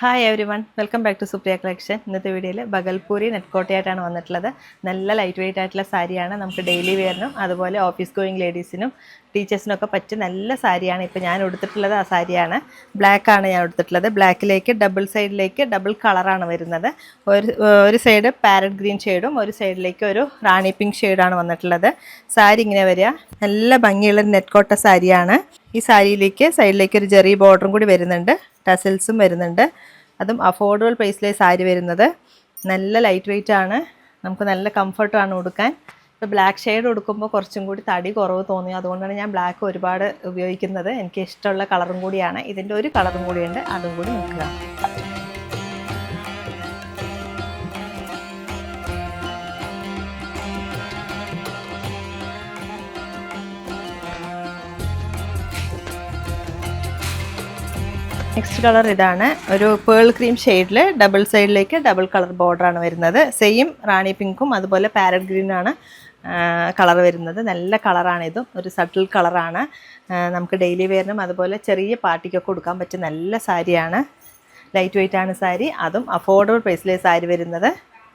Hi everyone, welcome back to Supriya collection. ഇന്നത്തെ വീഡിയോയിൽ ബഗൽപൂരി നെറ്റ്കോട്ടയായിട്ടാണ് വന്നിട്ടുള്ളത്. നല്ല ലൈറ്റ് വെയിറ്റ് ആയിട്ടുള്ള സാരിയാണ്. നമുക്ക് ഡെയിലി വെയറിനും അതുപോലെ ഓഫീസ് ഗോയിങ് ലേഡീസിനും ടീച്ചേഴ്സിനൊക്കെ പറ്റിയ നല്ല സാരിയാണ്. ഇപ്പോൾ ഞാൻ എടുത്തിട്ടുള്ളത് ആ സാരിയാണ്. ബ്ലാക്കാണ് ഞാൻ എടുത്തിട്ടുള്ളത്. ബ്ലാക്കിലേക്ക് ഡബിൾ സൈഡിലേക്ക് ഡബിൾ കളറാണ് വരുന്നത്. ഒരു സൈഡ് പാരറ്റ് ഗ്രീൻ ഷെയ്ഡും ഒരു സൈഡിലേക്ക് ഒരു റാണി പിങ്ക് ഷെയ്ഡാണ് വന്നിട്ടുള്ളത്. സാരി ഇങ്ങനെ വരിക, നല്ല ഭംഗിയുള്ള നെറ്റ്കോട്ട സാരിയാണ്. ഈ സാരിയിലേക്ക് സൈഡിലേക്ക് ഒരു ജെറി ബോർഡറും കൂടി വരുന്നുണ്ട്, ടസൽസും വരുന്നുണ്ട്. അതും അഫോർഡബിൾ പ്രൈസിലെ സാരി വരുന്നത്. നല്ല ലൈറ്റ് വെയിറ്റ് ആണ്, നമുക്ക് നല്ല കംഫർട്ടാണ് ഉടുക്കാൻ. ഇപ്പോൾ ബ്ലാക്ക് ഷെയ്ഡ് ഉടുക്കുമ്പോൾ കുറച്ചും കൂടി തടി കുറവ് തോന്നി, അതുകൊണ്ടാണ് ഞാൻ ബ്ലാക്ക് ഒരുപാട് ഉപയോഗിക്കുന്നത്. എനിക്ക് ഇഷ്ടമുള്ള കളറും കൂടിയാണ്. ഇതിൻ്റെ ഒരു കളറും കൂടിയുണ്ട്, അതും കൂടി നോക്കുക. നെക്സ്റ്റ് കളർ ഇതാണ്. ഒരു പേൾ ക്രീം ഷെയ്ഡിൽ ഡബിൾ സൈഡിലേക്ക് ഡബിൾ കളർ ബോർഡറാണ് വരുന്നത്. സെയിം റാണി പിങ്കും അതുപോലെ പാരറ്റ് ഗ്രീനാണ് കളർ വരുന്നത്. നല്ല കളറാണ്. ഇതും ഒരു സട്ടിൽ കളറാണ്. നമുക്ക് ഡെയിലി വെയറിനും അതുപോലെ ചെറിയ പാർട്ടിക്കൊക്കെ കൊടുക്കാൻ പറ്റിയ നല്ല സാരിയാണ്. ലൈറ്റ് വെയിറ്റ് ആണ് സാരി, അതും അഫോർഡബിൾ പ്രൈസിലെ സാരി വരുന്നത്.